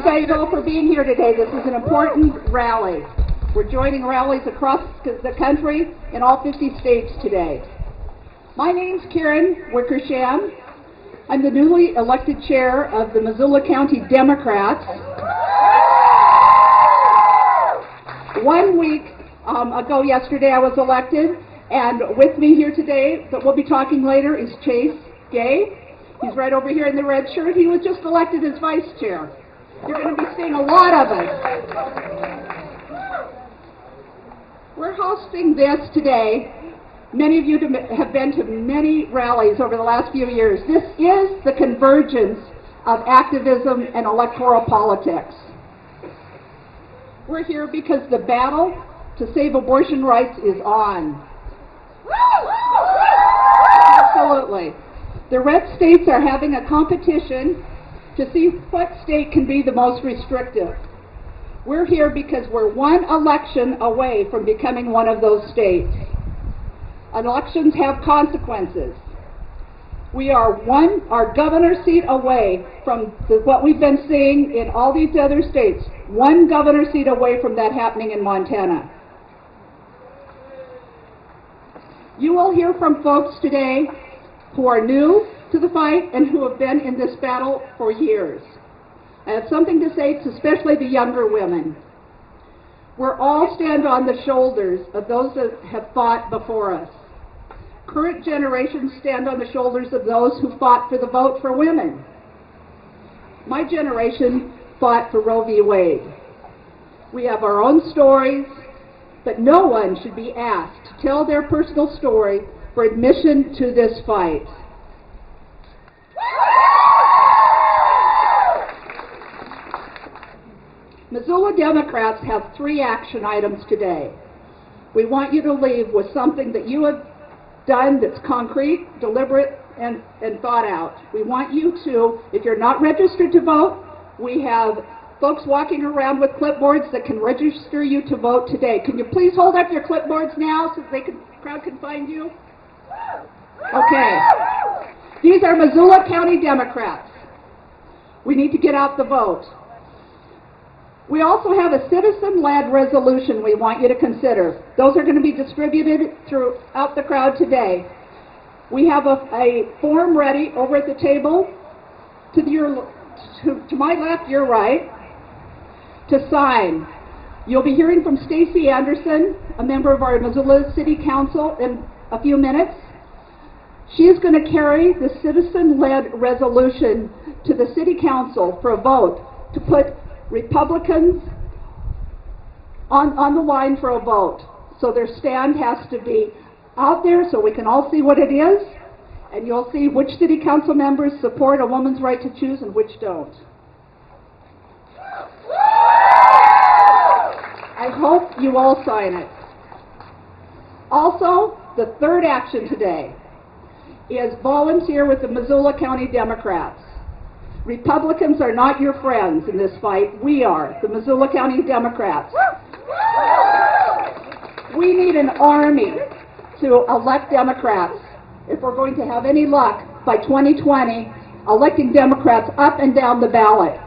you guys all for being here today. This is an important rally. We're joining rallies across the country in all 50 states today. My name's Karen Wickersham. I'm the newly elected chair of the Missoula County Democrats. 1 week ago yesterday I was elected, and with me here today, that we'll be talking later, is Chase Gay. He's right over here in the red shirt. He was just elected as vice chair. You're going to be seeing a lot of us. We're hosting this today. Many of you have been to many rallies over the last few years. This is the convergence of activism and electoral politics. We're here because the battle to save abortion rights is on. Absolutely. The red states are having a competition to see what state can be the most restrictive. We're here because we're one election away from becoming one of those states. Elections have consequences. We are our governor's seat away from what we've been seeing in all these other states. One governor's seat away from that happening in Montana. You will hear from folks today who are new to the fight and who have been in this battle for years. I have something to say to especially the younger women. We're all stand on the shoulders of those that have fought before us. Current generations stand on the shoulders of those who fought for the vote for women. My generation fought for Roe v. Wade. We have our own stories, but no one should be asked to tell their personal story for admission to this fight. Missoula Democrats have 3 action items today. We want you to leave with something that you have done that's concrete, deliberate, and thought out. We want you to, if you're not registered to vote, we have folks walking around with clipboards that can register you to vote today. Can you please hold up your clipboards now so the crowd can find you? Okay. These are Missoula County Democrats. We need to get out the vote. We also have a citizen-led resolution we want you to consider. Those are going to be distributed throughout the crowd today. We have a form ready over at the table to my left, your right, to sign. You'll be hearing from Stacy Anderson, a member of our Missoula City Council, in a few minutes. She is going to carry the citizen-led resolution to the City Council for a vote to put Republicans on the line for a vote. So their stand has to be out there so we can all see what it is, and you'll see which City Council members support a woman's right to choose and which don't. I hope you all sign it. Also, the third action today is volunteer with the Missoula County Democrats. Republicans are not your friends in this fight. We are, the Missoula County Democrats. We need an army to elect Democrats if we're going to have any luck by 2020 electing Democrats up and down the ballot.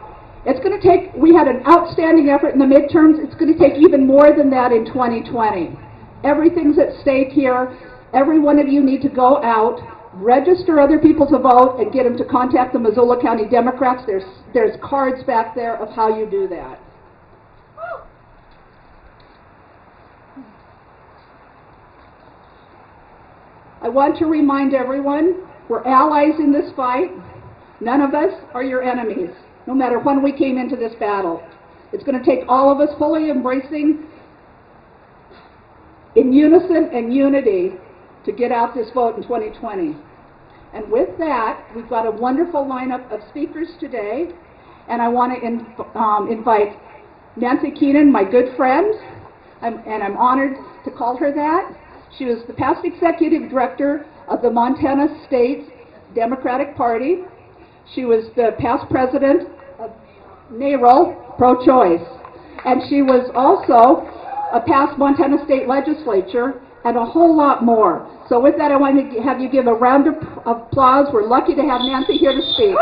It's going to take, we had an outstanding effort in the midterms, it's going to take even more than that in 2020. Everything's at stake here. Every one of you need to go out, register other people to vote, and get them to contact the Missoula County Democrats. There's cards back there of how you do that. I want to remind everyone, we're allies in this fight. None of us are your enemies, no matter when we came into this battle. It's going to take all of us fully embracing in unison and unity to get out this vote in 2020. And with that, we've got a wonderful lineup of speakers today, and I want to invite Nancy Keenan, my good friend, and I'm honored to call her that. She was the past executive director of the Montana State Democratic Party. She was the past president of NARAL, pro-choice, and she was also a past Montana State legislature, and a whole lot more. So with that, I want to have you give a round of applause. We're lucky to have Nancy here to speak.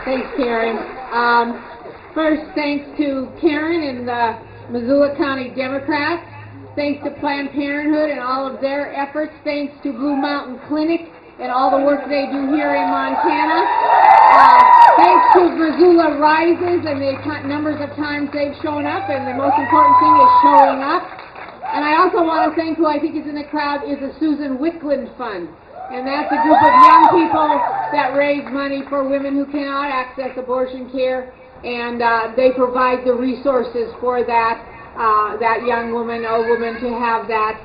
Thanks, Karen. First, thanks to Karen and the Missoula County Democrats. Thanks to Planned Parenthood and all of their efforts. Thanks to Blue Mountain Clinic and all the work they do here in Montana. Thanks to Missoula Rises and the numbers of times they've shown up, and the most important thing is showing up. And I also want to thank who I think is in the crowd is the Susan Wickland Fund. And that's a group of young people that raise money for women who cannot access abortion care, and they provide the resources for that young woman or woman to have that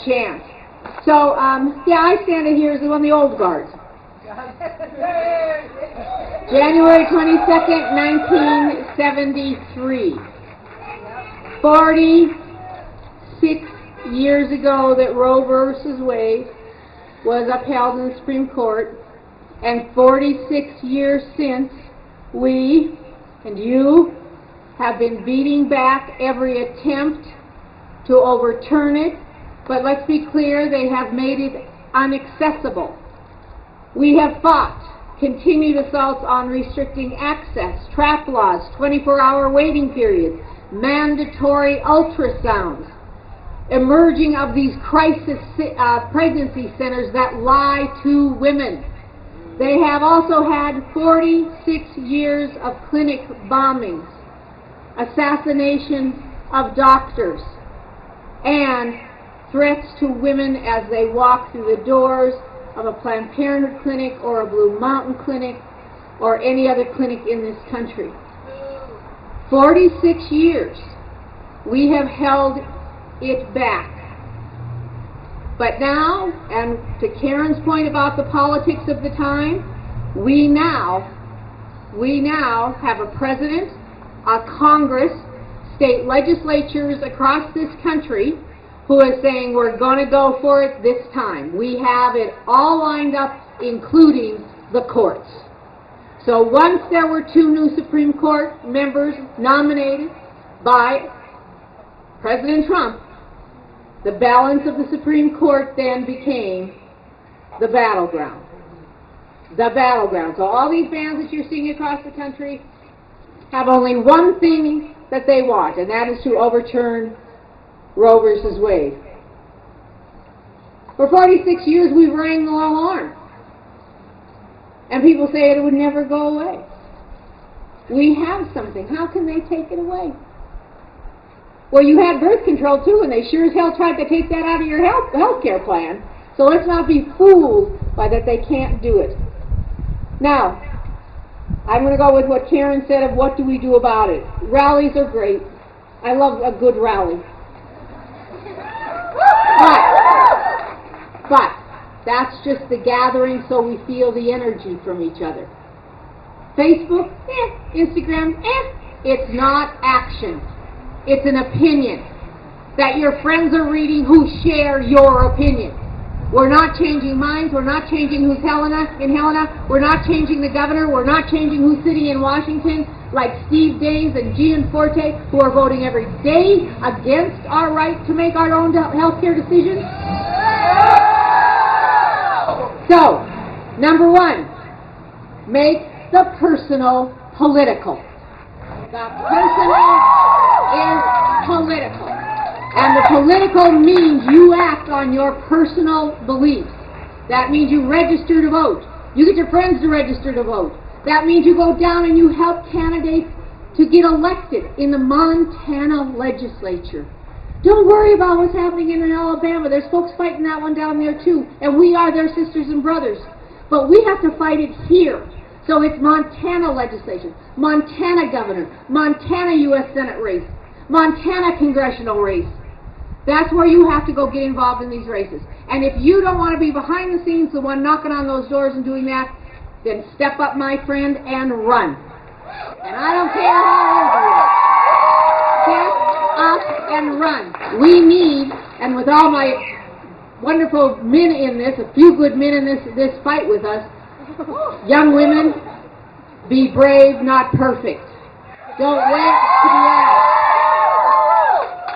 chance. So, yeah, I stand here as one of the old guards. January 22nd, 1973. 46 years ago that Roe versus Wade was upheld in the Supreme Court, and 46 years since, we and you have been beating back every attempt to overturn it, but let's be clear, they have made it inaccessible. We have fought continued assaults on restricting access, trap laws, 24-hour waiting periods, mandatory ultrasounds, emerging of these crisis pregnancy centers that lie to women. They have also had 46 years of clinic bombings, assassination of doctors, and threats to women as they walk through the doors of a Planned Parenthood clinic or a Blue Mountain clinic or any other clinic in this country. 46 years we have held it back. But now, and to Karen's point about the politics of the time, we now have a president, a Congress, state legislatures across this country who is saying we're going to go for it this time. We have it all lined up, including the courts. So once there were 2 new Supreme Court members nominated by President Trump, the balance of the Supreme Court then became the battleground. The battleground. So all these bands that you're seeing across the country have only one thing that they want, and that is to overturn Roe versus Wade. For 46 years we've rang the alarm, and people say it would never go away. We have something. How can they take it away? Well, you had birth control too, and they sure as hell tried to take that out of your health care plan. So let's not be fooled by that they can't do it. Now, I'm going to go with what Karen said of what do we do about it. Rallies are great. I love a good rally. But that's just the gathering so we feel the energy from each other. Facebook, Instagram, it's not action. It's an opinion that your friends are reading who share your opinion. We're not changing minds. We're not changing who's Helena. We're not changing the governor. We're not changing who's sitting in Washington like Steve Daines and Gianforte, who are voting every day against our right to make our own health care decisions. So, number 1, make the personal political. The personal is political. And the political means you act on your personal beliefs. That means you register to vote. You get your friends to register to vote. That means you go down and you help candidates to get elected in the Montana legislature. Don't worry about what's happening in Alabama. There's folks fighting that one down there too. And we are their sisters and brothers. But we have to fight it here. So it's Montana legislation, Montana governor, Montana U.S. Senate race, Montana congressional race. That's where you have to go get involved in these races. And if you don't want to be behind the scenes, the one knocking on those doors and doing that, then step up, my friend, and run. And I don't care how old you are. Step up and run. We need, and with all my wonderful men in this, a few good men in this fight with us, young women, be brave, not perfect. Don't wait to be asked.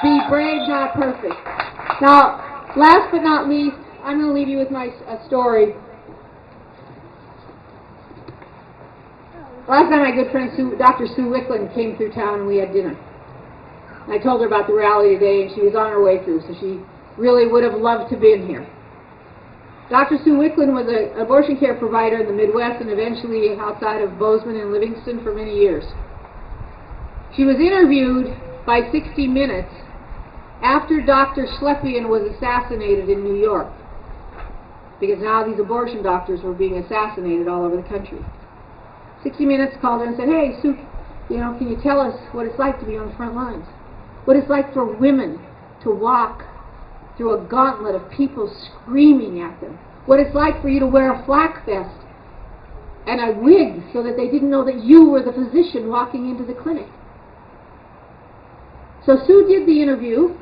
Be brave, not perfect. Now, last but not least, I'm going to leave you with my story. Last time my good friend Dr. Sue Wickland came through town and we had dinner. And I told her about the rally today and she was on her way through, so she really would have loved to have been here. Dr. Sue Wickland was an abortion care provider in the Midwest and eventually outside of Bozeman and Livingston for many years. She was interviewed by 60 Minutes after Dr. Schleppian was assassinated in New York, because now these abortion doctors were being assassinated all over the country. 60 Minutes called her and said, "Hey, Sue, can you tell us what it's like to be on the front lines? What it's like for women to walk through a gauntlet of people screaming at them? What it's like for you to wear a flak vest and a wig so that they didn't know that you were the physician walking into the clinic?" So Sue did the interview,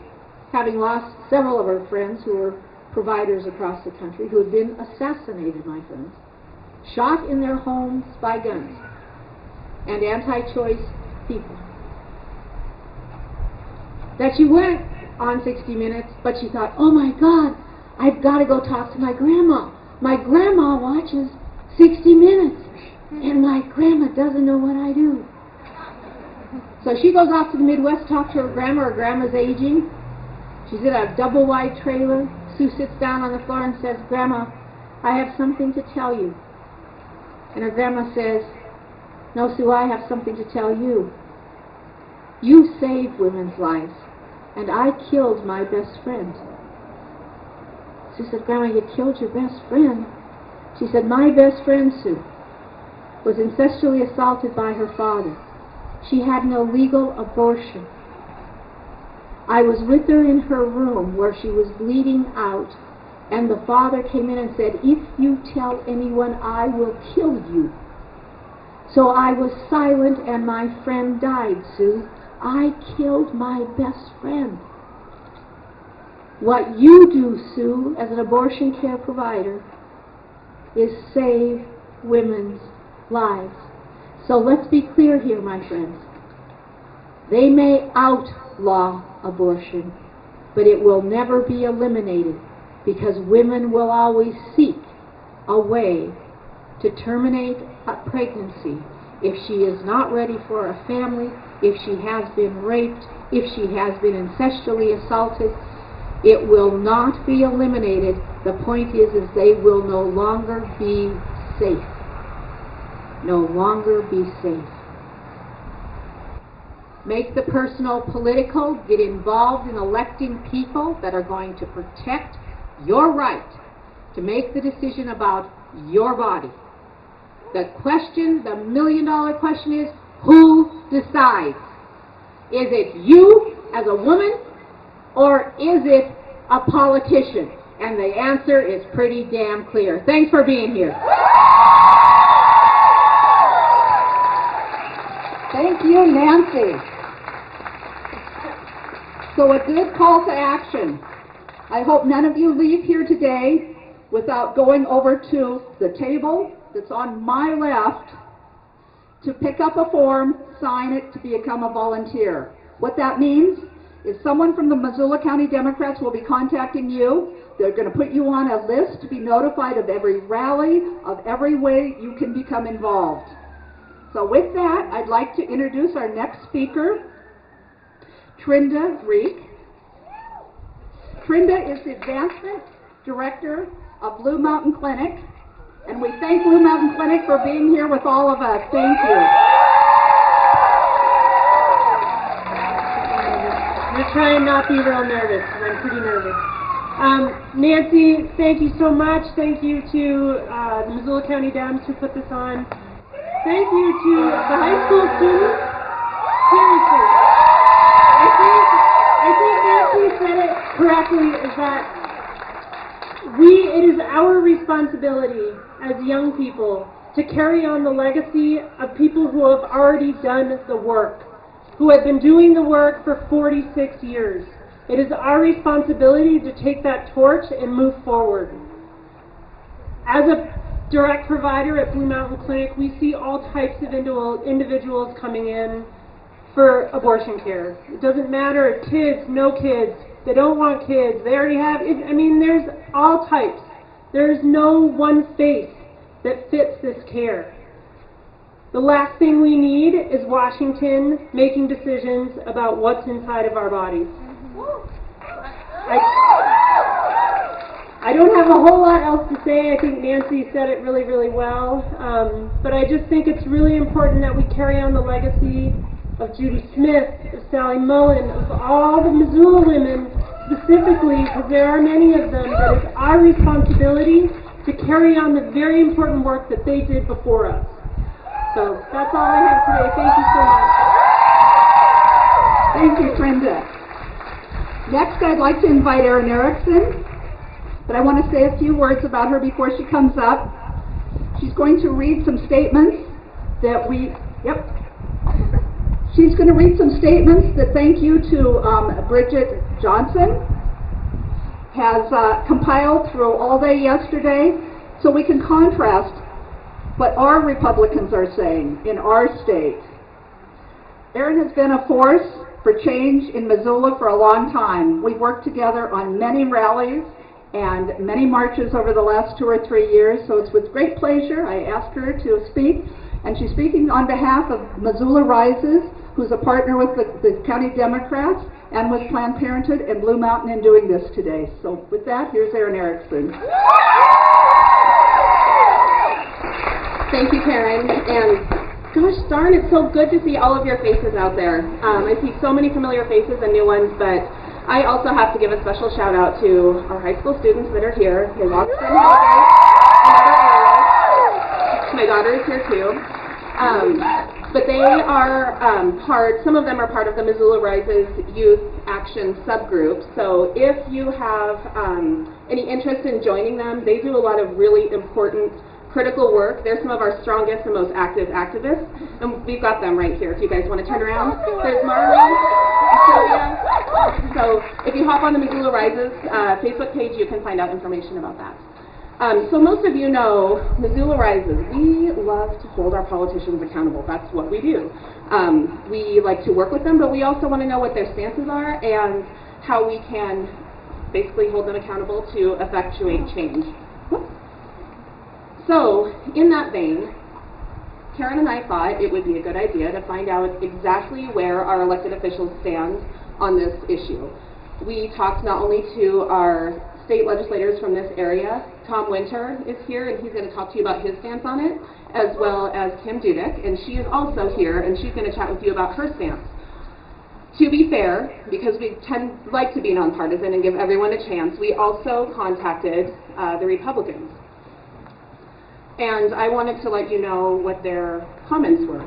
having lost several of her friends who were providers across the country, who had been assassinated, my friends, shot in their homes by guns, and anti-choice people. That she went on 60 Minutes, but she thought, "Oh my God, I've got to go talk to my grandma. My grandma watches 60 Minutes, and my grandma doesn't know what I do." So she goes off to the Midwest to talk to her grandma. Her grandma's aging. She's in a double-wide trailer. Sue sits down on the floor and says, "Grandma, I have something to tell you." And her grandma says, "No, Sue, I have something to tell you. You saved women's lives, and I killed my best friend." Sue said, "Grandma, you killed your best friend?" She said, "My best friend, Sue, was incestually assaulted by her father. She had an illegal abortion. I was with her in her room where she was bleeding out, and the father came in and said, 'If you tell anyone, I will kill you.' So I was silent and my friend died, Sue. I killed my best friend." What you do, Sue, as an abortion care provider, is save women's lives. So let's be clear here, my friends. They may outlaw abortion, but it will never be eliminated, because women will always seek a way to terminate a pregnancy if she is not ready for a family, if she has been raped, if she has been incestually assaulted. It will not be eliminated. The point is they will no longer be safe. No longer be safe. Make the personal political. Get involved in electing people that are going to protect your right to make the decision about your body. The question, the million-dollar question is, who decides? Is it you as a woman, or is it a politician? And the answer is pretty damn clear. Thanks for being here. Thank you, Nancy. So a good call to action. I hope none of you leave here today without going over to the table that's on my left to pick up a form, sign it to become a volunteer. What that means is someone from the Missoula County Democrats will be contacting you. They're going to put you on a list to be notified of every rally, of every way you can become involved. So with that, I'd like to introduce our next speaker, Trinda Reek. Trinda is the Advancement Director of Blue Mountain Clinic, and we thank Blue Mountain Clinic for being here with all of us. Thank you. I'm going to try and not be real nervous, because I'm pretty nervous. Nancy, thank you so much. Thank you to the Missoula County Dems who put this on. Thank you to the high school students. Seriously. I think Nancy said it correctly, is that it is our responsibility as young people to carry on the legacy of people who have already done the work, who have been doing the work for 46 years. It is our responsibility to take that torch and move forward. As a direct provider at Blue Mountain Clinic, we see all types of individuals coming in for abortion care. It doesn't matter, kids, no kids, they don't want kids, they already have, there's all types. There's no one face that fits this care. The last thing we need is Washington making decisions about what's inside of our bodies. I don't have a whole lot else to say. I think Nancy said it really, really well. But I just think it's really important that we carry on the legacy of Judy Smith, of Sally Mullen, of all the Missoula women specifically, because there are many of them, that it's our responsibility to carry on the very important work that they did before us. So that's all I have today. Thank you so much. Thank you, Brenda. Next, I'd like to invite Erin Erickson, but I want to say a few words about her before she comes up. She's going to read some statements that She's going to read some statements that thank you to Bridget Johnson has compiled through all day yesterday, so we can contrast what our Republicans are saying in our state. Erin has been a force for change in Missoula for a long time. We've worked together on many rallies and many marches over the last 2 or 3 years, so it's with great pleasure I asked her to speak, and she's speaking on behalf of Missoula Rises, who's a partner with the county Democrats and with Planned Parenthood and Blue Mountain in doing this today. So with that, here's Erin Erickson. Thank you, Karen, and gosh darn, it's so good to see all of your faces out there. I see so many familiar faces and new ones, but I also have to give a special shout out to our high school students that are here. They walked from Hillgate and other areas. My daughter is here too. But they are some of them are part of the Missoula Rises Youth Action subgroup. So if you have any interest in joining them, they do a lot of really important critical work. They're some of our strongest and most active activists, and we've got them right here if you guys want to turn around. There's Marlene and Sylvia. So if you hop on the Missoula Rises Facebook page, you can find out information about that. So most of you know Missoula Rises. We love to hold our politicians accountable. That's what we do. We like to work with them, but we also want to know what their stances are and how we can basically hold them accountable to effectuate change. So, in that vein, Karen and I thought it would be a good idea to find out exactly where our elected officials stand on this issue. We talked not only to our state legislators from this area. Tom Winter is here, and he's going to talk to you about his stance on it, as well as Kim Dudek, and she is also here, and she's going to chat with you about her stance. To be fair, because we like to be nonpartisan and give everyone a chance, we also contacted the Republicans. And I wanted to let you know what their comments were.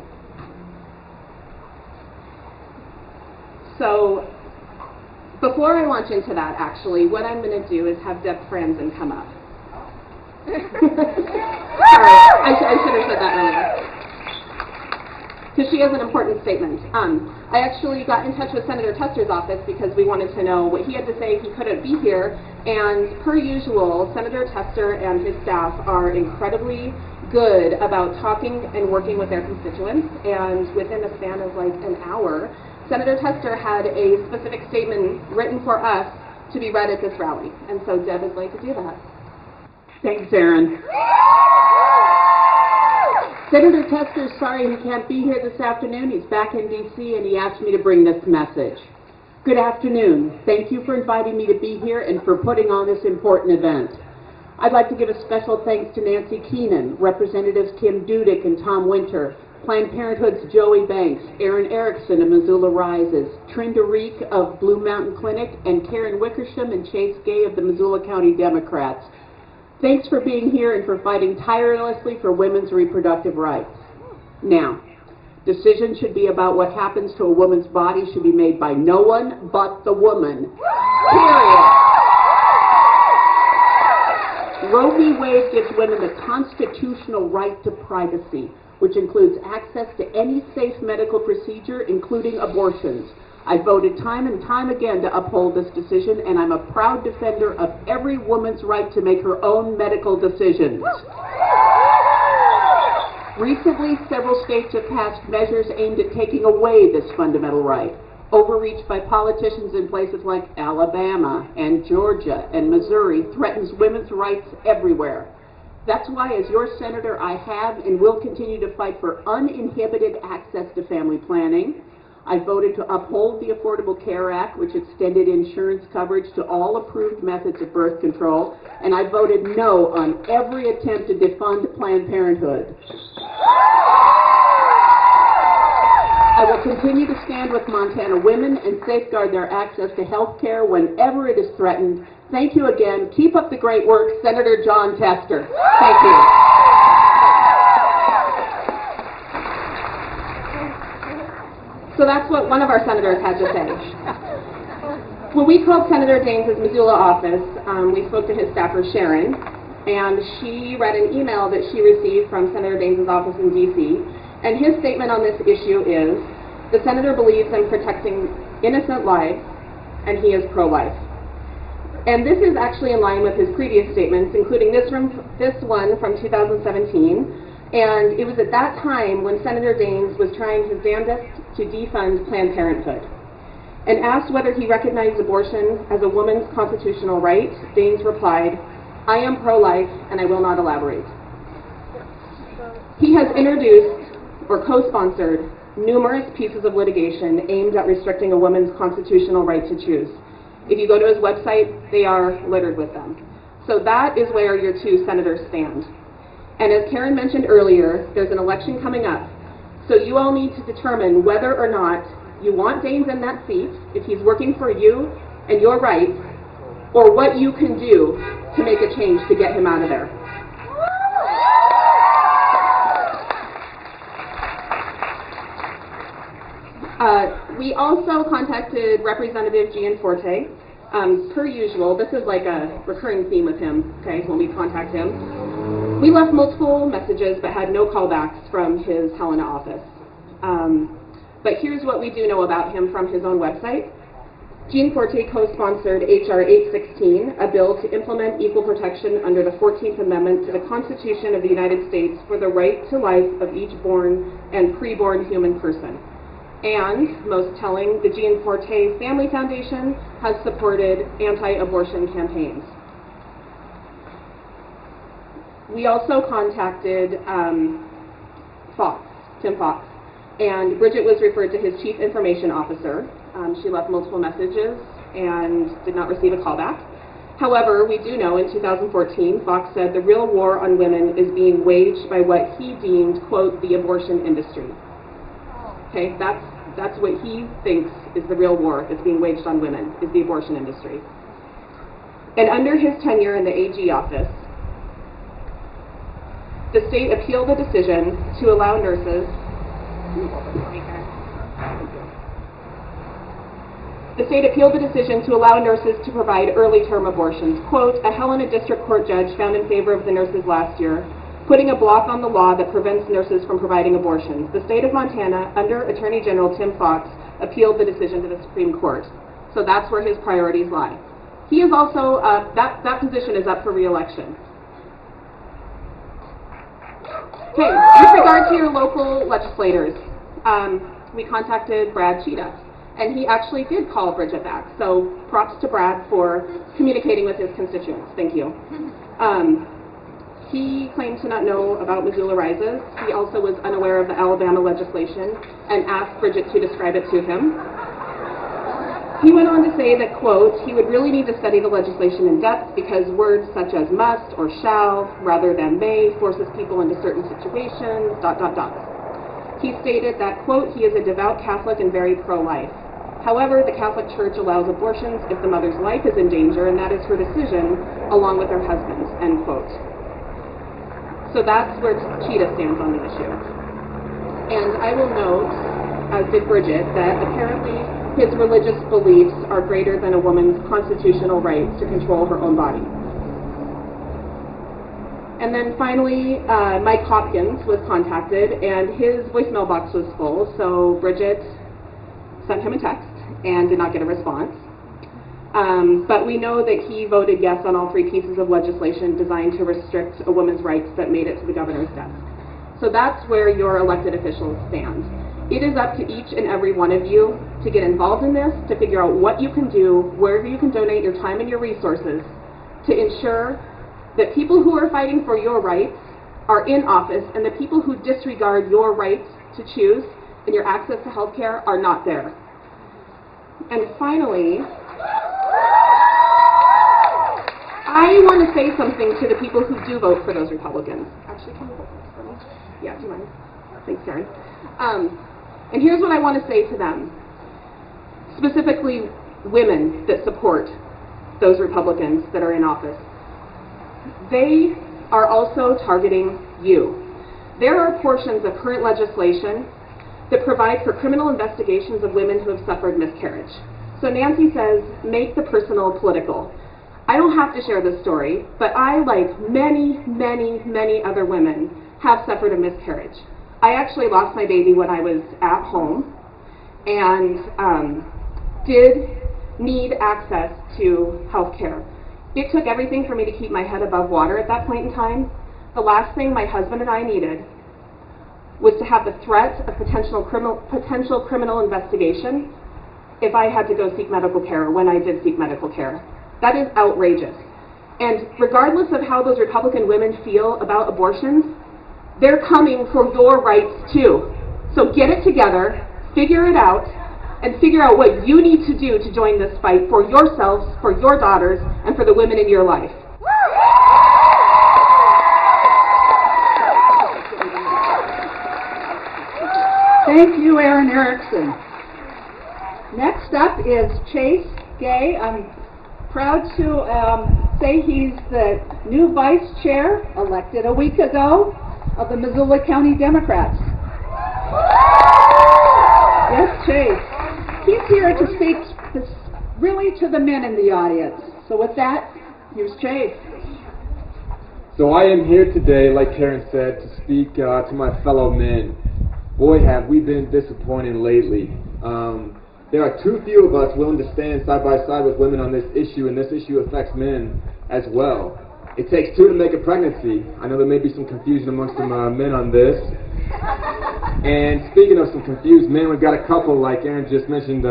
So, before I launch into that, actually, what I'm going to do is have Deb Franzen come up. Sorry, I should have said that earlier. Because she has an important statement. I actually got in touch with Senator Tester's office because we wanted to know what he had to say. He couldn't be here, and per usual, Senator Tester and his staff are incredibly good about talking and working with their constituents, and within a span of like an hour, Senator Tester had a specific statement written for us to be read at this rally, and so Deb is going to do that. Thanks, Erin. Senator Tester's sorry he can't be here this afternoon. He's back in D.C. and he asked me to bring this message. Good afternoon. Thank you for inviting me to be here and for putting on this important event. I'd like to give a special thanks to Nancy Keenan, Representatives Kim Dudek and Tom Winter, Planned Parenthood's Joey Banks, Erin Erickson of Missoula Rises, Trinda Reek of Blue Mountain Clinic, and Karen Wickersham and Chase Gay of the Missoula County Democrats. Thanks for being here and for fighting tirelessly for women's reproductive rights. Now, decisions should be about what happens to a woman's body should be made by no one but the woman. Period. Roe v. Wade gives women the constitutional right to privacy, which includes access to any safe medical procedure, including abortions. I voted time and time again to uphold this decision, and I'm a proud defender of every woman's right to make her own medical decisions. Recently, several states have passed measures aimed at taking away this fundamental right. Overreach by politicians in places like Alabama and Georgia and Missouri threatens women's rights everywhere. That's why, as your senator, I have and will continue to fight for uninhibited access to family planning. I voted to uphold the Affordable Care Act, which extended insurance coverage to all approved methods of birth control, and I voted no on every attempt to defund Planned Parenthood. I will continue to stand with Montana women and safeguard their access to health care whenever it is threatened. Thank you again. Keep up the great work, Senator John Tester. Thank you. So that's what one of our senators had to say. When we called Senator Daines' Missoula office, we spoke to his staffer, Sharon, and she read an email that she received from Senator Daines' office in D.C., and his statement on this issue is, the senator believes in protecting innocent lives, and he is pro-life. And this is actually in line with his previous statements, including this one from 2017, and it was at that time when Senator Daines was trying his damnedest to defund Planned Parenthood. And asked whether he recognized abortion as a woman's constitutional right, Daines replied, "I am pro-life and I will not elaborate." He has introduced or co-sponsored numerous pieces of litigation aimed at restricting a woman's constitutional right to choose. If you go to his website, they are littered with them. So that is where your two senators stand. And as Karen mentioned earlier, there's an election coming up. So you all need to determine whether or not you want Daines in that seat, if he's working for you and your rights, or what you can do to make a change to get him out of there. We also contacted Representative Gianforte. Per usual, this is like a recurring theme with him, okay, when we contact him. We left multiple messages but had no callbacks from his Helena office. But here's what we do know about him from his own website. Gianforte co-sponsored H.R. 816, a bill to implement equal protection under the 14th Amendment to the Constitution of the United States for the right to life of each born and preborn human person. And, most telling, the Gianforte Family Foundation has supported anti-abortion campaigns. We also contacted Tim Fox, and Bridget was referred to his Chief Information Officer. She left multiple messages and did not receive a callback. However, we do know in 2014, Fox said the real war on women is being waged by what he deemed, quote, the abortion industry. Okay, that's what he thinks is the real war that's being waged on women, is the abortion industry. And under his tenure in the AG office, the state appealed the decision to allow nurses to provide early-term abortions. Quote, a Helena District Court judge found in favor of the nurses last year, putting a block on the law that prevents nurses from providing abortions. The state of Montana, under Attorney General Tim Fox, appealed the decision to the Supreme Court. So that's where his priorities lie. He is also, that position is up for re-election. Okay, with regard to your local legislators, we contacted Brad Cheetah, and he actually did call Bridget back. So props to Brad for communicating with his constituents. Thank you. He claimed to not know about Missoula Rises. He also was unaware of the Alabama legislation and asked Bridget to describe it to him. He went on to say that, quote, he would really need to study the legislation in depth because words such as must or shall rather than may forces people into certain situations, ... He stated that, quote, he is a devout Catholic and very pro-life. However, the Catholic Church allows abortions if the mother's life is in danger, and that is her decision, along with her husband's, end quote. So that's where Cheetah stands on the issue. And I will note, as did Bridget, that apparently his religious beliefs are greater than a woman's constitutional right to control her own body. And then finally, Mike Hopkins was contacted, and his voicemail box was full, so Bridget sent him a text and did not get a response. But we know that he voted yes on all three pieces of legislation designed to restrict a woman's rights that made it to the governor's desk. So that's where your elected officials stand. It is up to each and every one of you to get involved in this, to figure out what you can do, wherever you can donate your time and your resources to ensure that people who are fighting for your rights are in office, and the people who disregard your rights to choose and your access to health care are not there. And finally, I want to say something to the people who do vote for those Republicans. Actually, can you vote for me? Yeah, do you mind? Thanks, Karen. And here's what I want to say to them, specifically women that support those Republicans that are in office. They are also targeting you. There are portions of current legislation that provide for criminal investigations of women who have suffered miscarriage. So Nancy says, make the personal political. I don't have to share this story, but I, like many, many, many other women, have suffered a miscarriage. I actually lost my baby when I was at home and did need access to health care. It took everything for me to keep my head above water at that point in time. The last thing my husband and I needed was to have the threat of potential criminal investigation if I had to go seek medical care, or when I did seek medical care. That is outrageous. And regardless of how those Republican women feel about abortions, they're coming for your rights too. So get it together, figure it out, and figure out what you need to do to join this fight for yourselves, for your daughters, and for the women in your life. Thank you, Erin Erickson. Next up is Chase Gay. I'm proud to say he's the new vice chair, elected a week ago, of the Missoula County Democrats. Yes, Chase. He's here to speak really to the men in the audience. So with that, here's Chase. So I am here today, like Karen said, to speak to my fellow men. Boy, have we been disappointed lately. There are too few of us willing to stand side by side with women on this issue, and this issue affects men as well. It takes two to make a pregnancy. I know there may be some confusion amongst some men on this. And speaking of some confused men, we've got a couple, like Aaron just mentioned,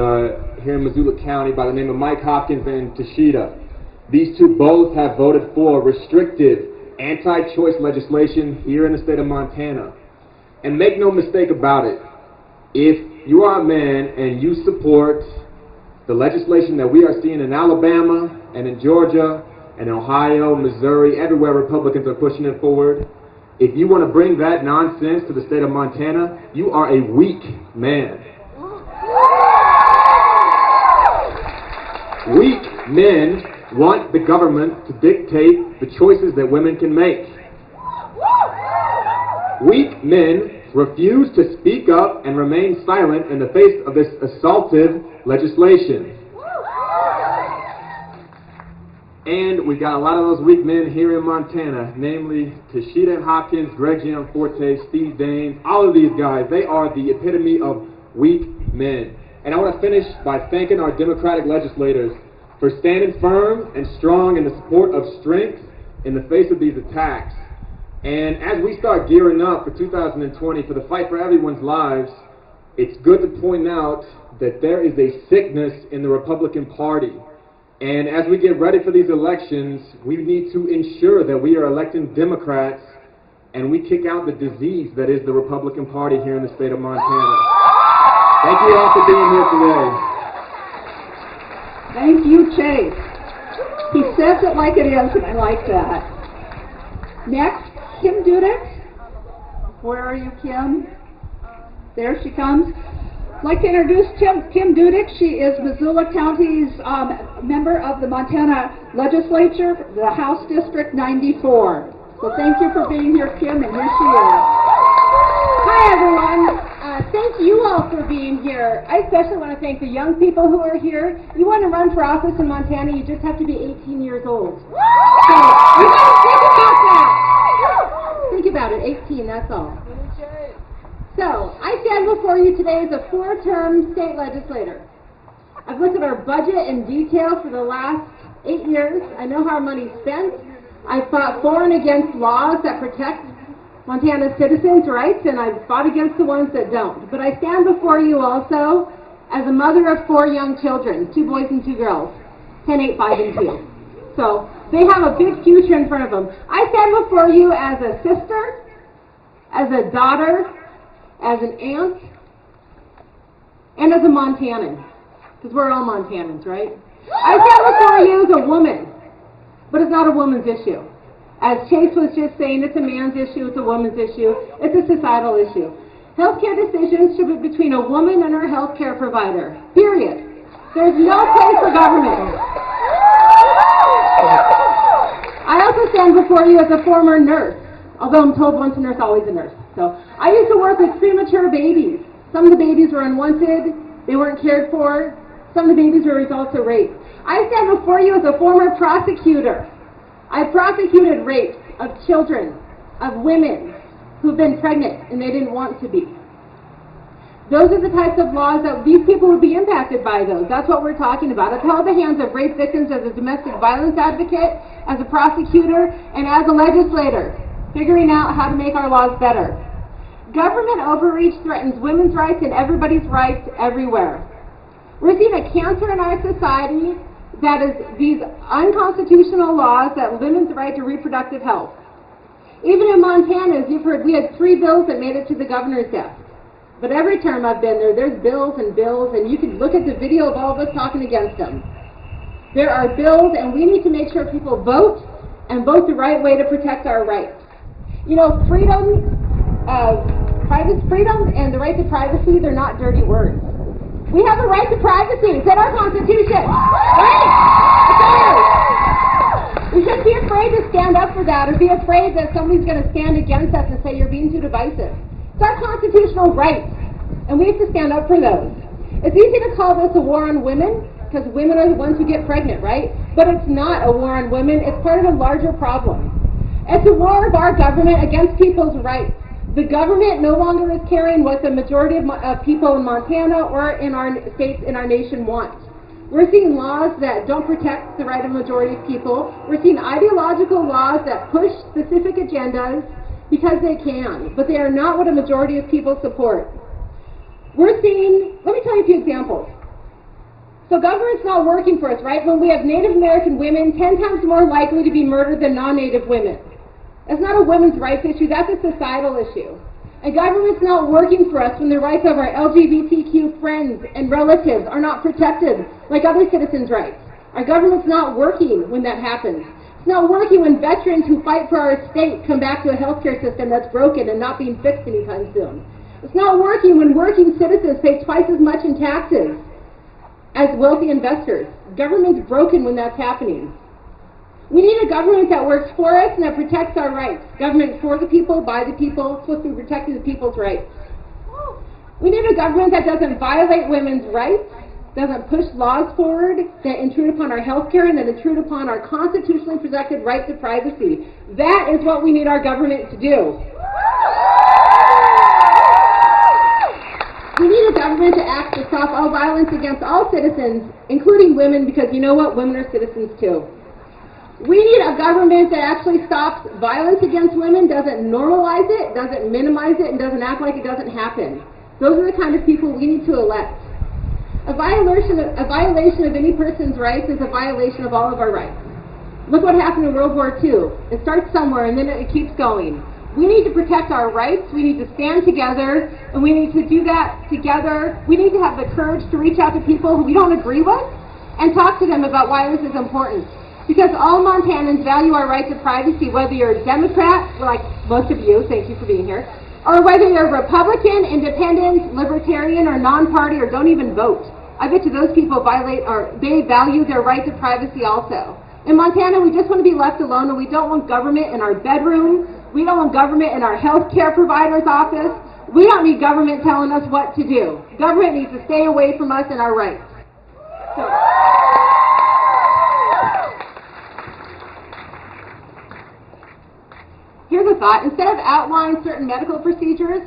here in Missoula County by the name of Mike Hopkins and Tashida. These two both have voted for restrictive anti-choice legislation here in the state of Montana. And make no mistake about it, if you are a man and you support the legislation that we are seeing in Alabama and in Georgia and Ohio, Missouri, everywhere Republicans are pushing it forward, if you want to bring that nonsense to the state of Montana, you are a weak man. Weak men want the government to dictate the choices that women can make. Weak men refuse to speak up and remain silent in the face of this assaultive legislation. And we've got a lot of those weak men here in Montana, namely Tashida Hopkins, Greg Gianforte, Steve Daines, all of these guys. They are the epitome of weak men. And I want to finish by thanking our Democratic legislators for standing firm and strong in the support of strength in the face of these attacks. And as we start gearing up for 2020 for the fight for everyone's lives, it's good to point out that there is a sickness in the Republican Party. And as we get ready for these elections, we need to ensure that we are electing Democrats and we kick out the disease that is the Republican Party here in the state of Montana. Thank you all for being here today. Thank you, Chase. He says it like it is, and I like that. Next, Kim Dudek. Where are you, Kim? There she comes. I'd like to introduce Kim Dudek. She is Missoula County's member of the Montana Legislature, the House District 94. So thank you for being here, Kim, and here she is. Hi, everyone. Thank you all for being here. I especially want to thank the young people who are here. You want to run for office in Montana, you just have to be 18 years old. So, you got to think about that. Think about it, 18, that's all. So, I stand before you today as a 4-term state legislator. I've looked at our budget in detail for the last 8 years. I know how our money's spent. I've fought for and against laws that protect Montana citizens' rights, and I've fought against the ones that don't. But I stand before you also as a mother of 4 young children, 2 boys and 2 girls, 10, 8, 5, and 2. So They have a big future in front of them. I stand before you as a sister, as a daughter, as an aunt, and as a Montanan, because we're all Montanans, right? I stand before you as a woman, but it's not a woman's issue. As Chase was just saying, it's a man's issue, it's a woman's issue, it's a societal issue. Healthcare decisions should be between a woman and her healthcare provider, period. There's no place for government. I also stand before you as a former nurse, although I'm told once a nurse, always a nurse. So I used to work with premature babies. Some of the babies were unwanted, they weren't cared for, some of the babies were results of rape. I stand before you as a former prosecutor. I prosecuted rapes of children, of women who've been pregnant and they didn't want to be. Those are the types of laws that these people would be impacted by those. That's what we're talking about. I've held the hands of rape victims as a domestic violence advocate, as a prosecutor, and as a legislator, figuring out how to make our laws better. Government overreach threatens women's rights and everybody's rights everywhere. We're seeing a cancer in our society that is these unconstitutional laws that limit the right to reproductive health. Even in Montana, as you've heard, we had 3 bills that made it to the governor's desk. But every term I've been there, there's bills, and you can look at the video of all of us talking against them. There are bills, and we need to make sure people vote, and vote the right way to protect our rights. You know, freedom and the right to privacy, they're not dirty words. We have a right to privacy. It's in our Constitution. Right? It's ours. We shouldn't be afraid to stand up for that or be afraid that somebody's going to stand against us and say you're being too divisive. It's our constitutional right, and we have to stand up for those. It's easy to call this a war on women because women are the ones who get pregnant, right? But it's not a war on women. It's part of a larger problem. It's a war of our government against people's rights. The government no longer is caring what the majority of people in Montana or in our states, in our nation want. We're seeing laws that don't protect the right of a majority of people. We're seeing ideological laws that push specific agendas because they can, but they are not what a majority of people support. We're seeing, let me tell you a few examples. So government's not working for us, right? When we have Native American women 10 times more likely to be murdered than non-Native women. That's not a women's rights issue, that's a societal issue. And government's not working for us when the rights of our LGBTQ friends and relatives are not protected like other citizens' rights. Our government's not working when that happens. It's not working when veterans who fight for our state come back to a healthcare system that's broken and not being fixed anytime soon. It's not working when working citizens pay twice as much in taxes as wealthy investors. Government's broken when that's happening. We need a government that works for us and that protects our rights. Government for the people, by the people, supposed to be protecting the people's rights. We need a government that doesn't violate women's rights, doesn't push laws forward that intrude upon our health care and that intrude upon our constitutionally protected right to privacy. That is what we need our government to do. We need a government to act to stop all violence against all citizens, including women, because you know what? Women are citizens too. We need a government that actually stops violence against women, doesn't normalize it, doesn't minimize it, and doesn't act like it doesn't happen. Those are the kind of people we need to elect. A violation of any person's rights is a violation of all of our rights. Look what happened in World War II. It starts somewhere and then it keeps going. We need to protect our rights, we need to stand together, and we need to do that together. We need to have the courage to reach out to people who we don't agree with and talk to them about why this is important. Because all Montanans value our right to privacy, whether you're a Democrat, like most of you, thank you for being here, or whether you're Republican, Independent, Libertarian, or non-party, or don't even vote. I bet you those people they value their right to privacy also. In Montana, we just want to be left alone, and we don't want government in our bedroom. We don't want government in our health care provider's office. We don't need government telling us what to do. Government needs to stay away from us and our rights. So, here's a thought. Instead of outlining certain medical procedures,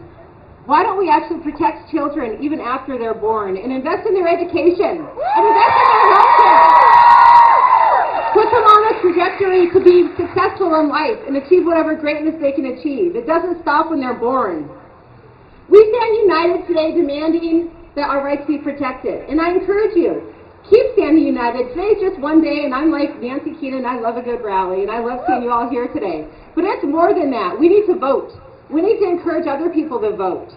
why don't we actually protect children even after they're born and invest in their education and invest in their health care? Put them on a trajectory to be successful in life and achieve whatever greatness they can achieve. It doesn't stop when they're born. We stand united today demanding that our rights be protected. And I encourage you, keep standing united. Today's just one day, and I'm like Nancy Keenan, I love a good rally, and I love seeing you all here today. But it's more than that. We need to vote. We need to encourage other people to vote.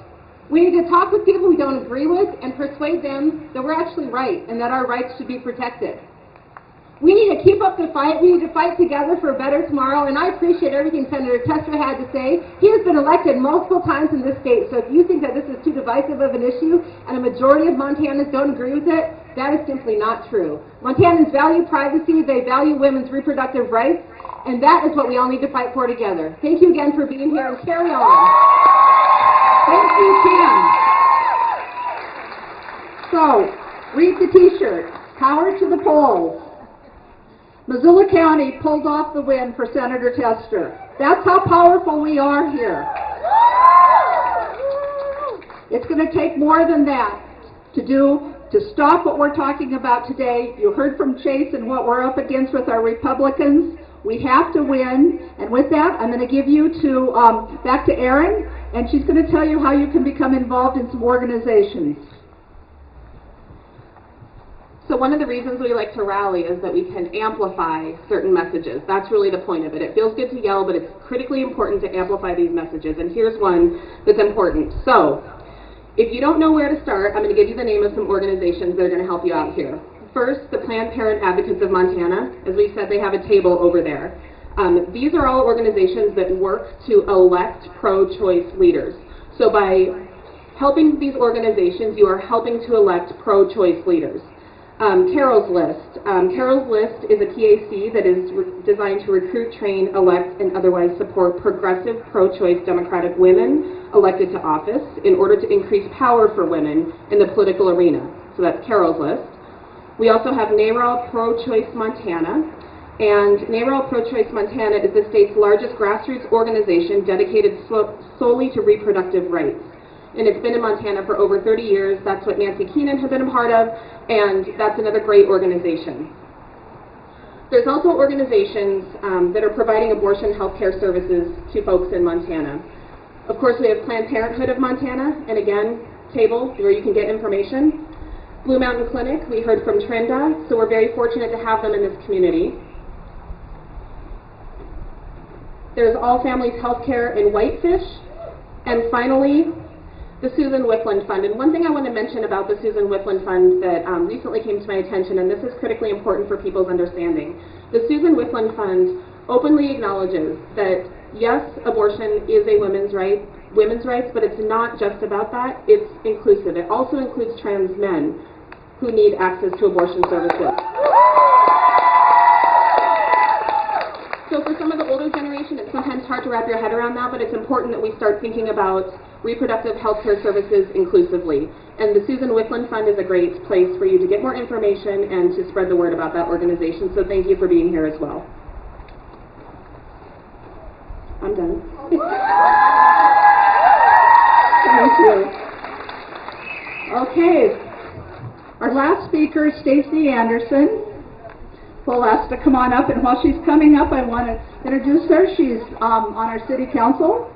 We need to talk with people we don't agree with and persuade them that we're actually right and that our rights should be protected. We need to keep up the fight. We need to fight together for a better tomorrow, and I appreciate everything Senator Tester had to say. He has been elected multiple times in this state, so if you think that this is too divisive of an issue and a majority of Montanans don't agree with it, that is simply not true. Montanans value privacy, they value women's reproductive rights, and that is what we all need to fight for together. Thank you again for being here, and carry on. Thank you, Kim. So, read the t-shirt. Power to the polls. Missoula County pulled off the win for Senator Tester. That's how powerful we are here. It's going to take more than that to stop what we're talking about today. You heard from Chase and what we're up against with our Republicans. We have to win. And with that, I'm going to give you back to Erin, and she's going to tell you how you can become involved in some organizations. So one of the reasons we like to rally is that we can amplify certain messages. That's really the point of it. It feels good to yell, but it's critically important to amplify these messages. And here's one that's important. So if you don't know where to start, I'm going to give you the name of some organizations that are going to help you out here. First, the Planned Parenthood Advocates of Montana. As we said, they have a table over there. These are all organizations that work to elect pro-choice leaders. So by helping these organizations, you are helping to elect pro-choice leaders. Carol's List. Carol's List is a PAC that is designed to recruit, train, elect, and otherwise support progressive, pro-choice Democratic women elected to office in order to increase power for women in the political arena. So that's Carol's List. We also have NARAL Pro-Choice Montana. And NARAL Pro-Choice Montana is the state's largest grassroots organization dedicated solely to reproductive rights. And it's been in Montana for over 30 years. That's what Nancy Keenan has been a part of, and that's another great organization. There's also organizations that are providing abortion health care services to folks in Montana. Of course, we have Planned Parenthood of Montana, and again, table where you can get information. Blue Mountain Clinic, we heard from Trinda, so we're very fortunate to have them in this community. There's All Families Healthcare in Whitefish, and finally, the Susan Whitland Fund. And one thing I want to mention about the Susan Whitland Fund that recently came to my attention, and this is critically important for people's understanding. The Susan Whitland Fund openly acknowledges that, yes, abortion is a women's rights, but it's not just about that. It's inclusive. It also includes trans men who need access to abortion services. So for some of the older generation, it's sometimes hard to wrap your head around that, but it's important that we start thinking about reproductive health care services inclusively. And the Susan Whitland Fund is a great place for you to get more information and to spread the word about that organization. So thank you for being here as well. I'm done. Thank you. Okay. Our last speaker is Stacey Anderson. We'll ask to come on up, and while she's coming up, I want to introduce her. She's on our city council,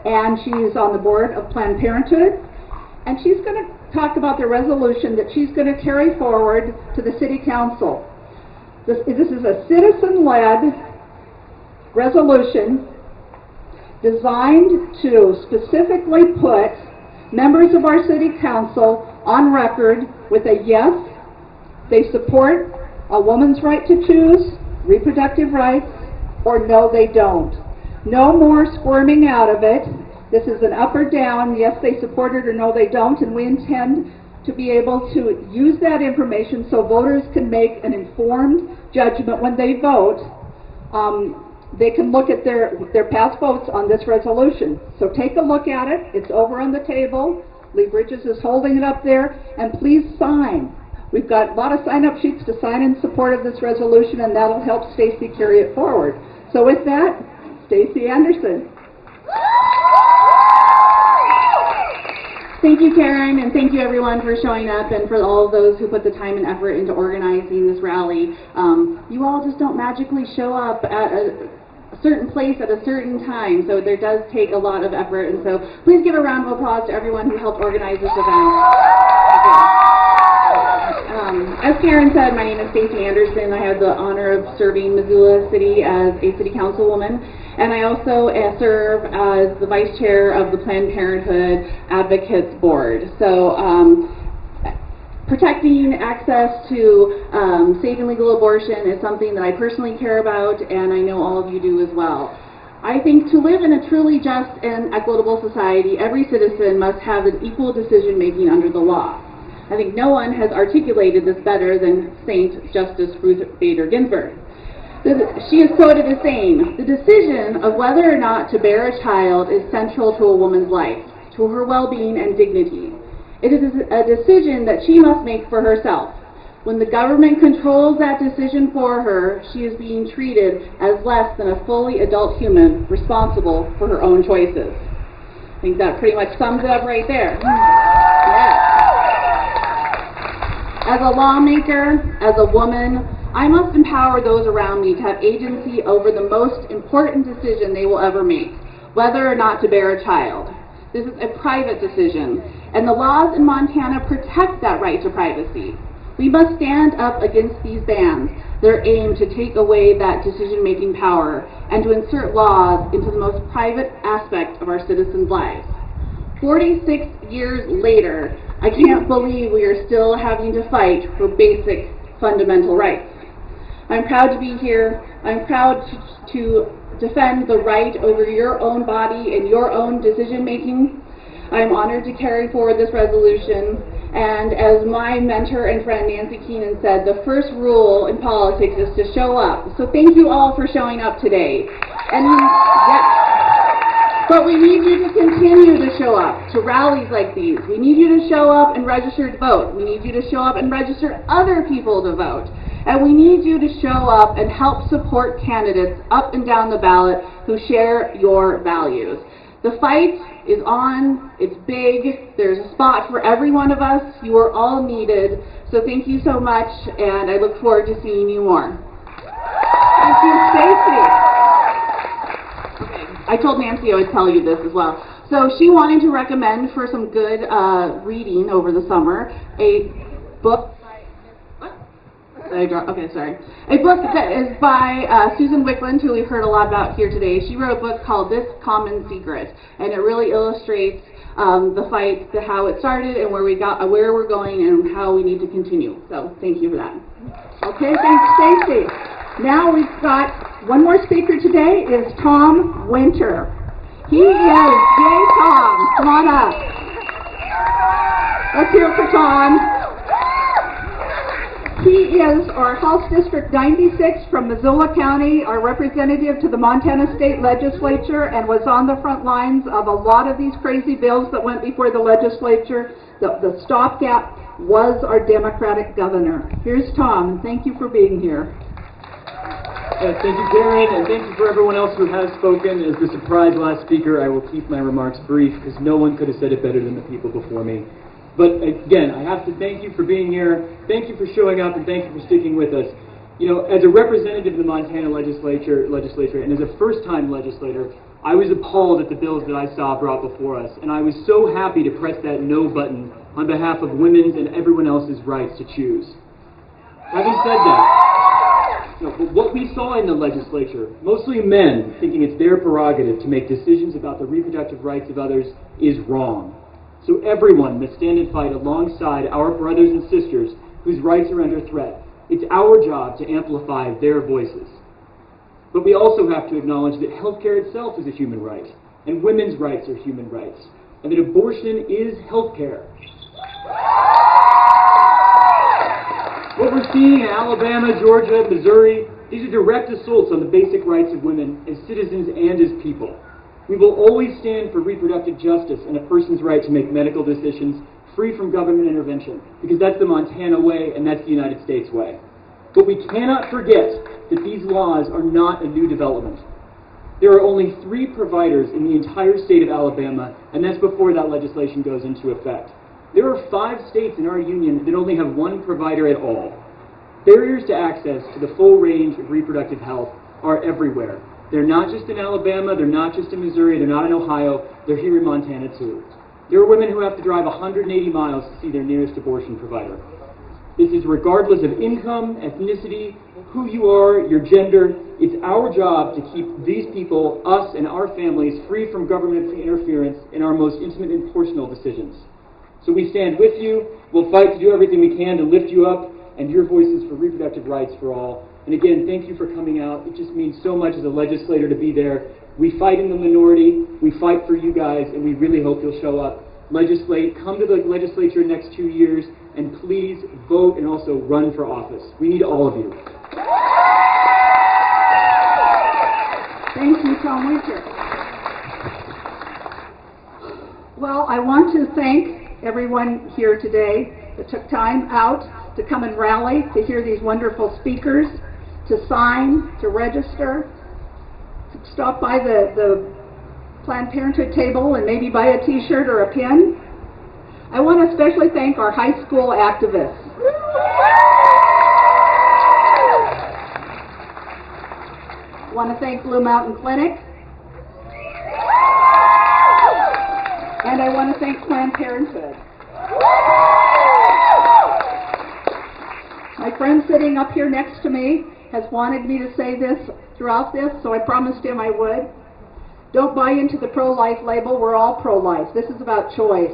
and she's on the board of Planned Parenthood, and she's going to talk about the resolution that she's going to carry forward to the city council. This is a citizen-led resolution designed to specifically put members of our city council on record with a yes, they support a woman's right to choose, reproductive rights, or no, they don't. No more squirming out of it. This is an up or down, yes, they support it, or no, they don't, and we intend to be able to use that information so voters can make an informed judgment when they vote. They can look at their past votes on this resolution. So take a look at it. It's over on the table. Lee Bridges is holding it up there, and please sign. We've got a lot of sign-up sheets to sign in support of this resolution, and that'll help Stacey carry it forward. So with that, Stacey Anderson. Thank you, Karen, and thank you everyone for showing up and for all of those who put the time and effort into organizing this rally. You all just don't magically show up at a certain place at a certain time, so there does take a lot of effort, and so please give a round of applause to everyone who helped organize this event. As Karen said, my name is Stacey Anderson. I have the honor of serving Missoula City as a city councilwoman, and I also serve as the vice chair of the Planned Parenthood Advocates Board. So protecting access to safe and legal abortion is something that I personally care about, and I know all of you do as well. I think to live in a truly just and equitable society, every citizen must have an equal decision-making under the law. I think no one has articulated this better than Saint Justice Ruth Bader Ginsburg. She is quoted as saying, "The decision of whether or not to bear a child is central to a woman's life, to her well-being and dignity. It is a decision that she must make for herself. When the government controls that decision for her, she is being treated as less than a fully adult human responsible for her own choices." I think that pretty much sums it up right there. Yes. As a lawmaker, as a woman, I must empower those around me to have agency over the most important decision they will ever make, whether or not to bear a child. This is a private decision, and the laws in Montana protect that right to privacy. We must stand up against these bans, their aim to take away that decision-making power and to insert laws into the most private aspect of our citizens' lives. 46 years later, I can't believe we are still having to fight for basic fundamental rights. I'm proud to be here. I'm proud to defend the right over your own body and your own decision-making. I'm honored to carry forward this resolution. And as my mentor and friend Nancy Keenan said, the first rule in politics is to show up. So thank you all for showing up today. And but we need you to continue to show up to rallies like these. We need you to show up and register to vote. We need you to show up and register other people to vote. And we need you to show up and help support candidates up and down the ballot who share your values. The fight is on, it's big, there's a spot for every one of us, you are all needed, so thank you so much, and I look forward to seeing you more. Thank you, Stacey. Okay, I told Nancy I would tell you this as well. So she wanted to recommend for some good reading over the summer, a book a book that is by Susan Wickland, who we've heard a lot about here today. She wrote a book called This Common Secret, and it really illustrates the fight, how it started, and where we're going, and how we need to continue. So thank you for that. Okay, thanks, Stacey. Now we've got one more speaker today is Tom Winter. He is, yay Tom, come on up. Let's hear it for Tom. He is our House District 96 from Missoula County, our representative to the Montana State Legislature, and was on the front lines of a lot of these crazy bills that went before the legislature. The stopgap was our Democratic governor. Here's Tom, and thank you for being here. Thank you, Karen, and thank you for everyone else who has spoken. As the surprise last speaker, I will keep my remarks brief, because no one could have said it better than the people before me. But again, I have to thank you for being here, thank you for showing up, and thank you for sticking with us. You know, as a representative of the Montana legislature, and as a first-time legislator, I was appalled at the bills that I saw brought before us, and I was so happy to press that no button on behalf of women's and everyone else's rights to choose. Having said that, but what we saw in the legislature, mostly men thinking it's their prerogative to make decisions about the reproductive rights of others, is wrong. So everyone must stand and fight alongside our brothers and sisters whose rights are under threat. It's our job to amplify their voices. But we also have to acknowledge that healthcare itself is a human right, and women's rights are human rights, and that abortion is healthcare. What we're seeing in Alabama, Georgia, Missouri, these are direct assaults on the basic rights of women as citizens and as people. We will always stand for reproductive justice and a person's right to make medical decisions free from government intervention, because that's the Montana way and that's the United States way. But we cannot forget that these laws are not a new development. There are only 3 providers in the entire state of Alabama, and that's before that legislation goes into effect. There are 5 states in our union that only have 1 provider at all. Barriers to access to the full range of reproductive health are everywhere. They're not just in Alabama, they're not just in Missouri, they're not in Ohio, they're here in Montana too. There are women who have to drive 180 miles to see their nearest abortion provider. This is regardless of income, ethnicity, who you are, your gender. It's our job to keep these people, us and our families, free from government interference in our most intimate and personal decisions. So we stand with you. We'll fight to do everything we can to lift you up and your voices for reproductive rights for all. And again, thank you for coming out. It just means so much as a legislator to be there. We fight in the minority. We fight for you guys, and we really hope you'll show up. Legislate, come to the legislature next 2 years, and please vote and also run for office. We need all of you. Thank you, Tom Winter. Well, I want to thank everyone here today that took time out to come and rally, to hear these wonderful speakers, to sign, to register, to stop by the Planned Parenthood table and maybe buy a t-shirt or a pin. I want to especially thank our high school activists. I want to thank Blue Mountain Clinic. And I want to thank Planned Parenthood. My friend sitting up here next to me has wanted me to say this throughout this, so I promised him I would. Don't buy into the pro-life label. We're all pro-life. This is about choice.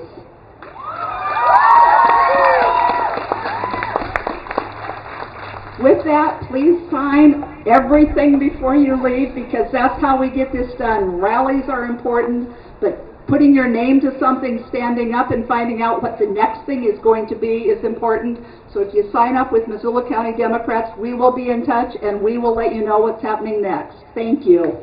With that, please sign everything before you leave, because that's how we get this done. Rallies are important, but putting your name to something, standing up and finding out what the next thing is going to be is important. So if you sign up with Missoula County Democrats, we will be in touch and we will let you know what's happening next. Thank you.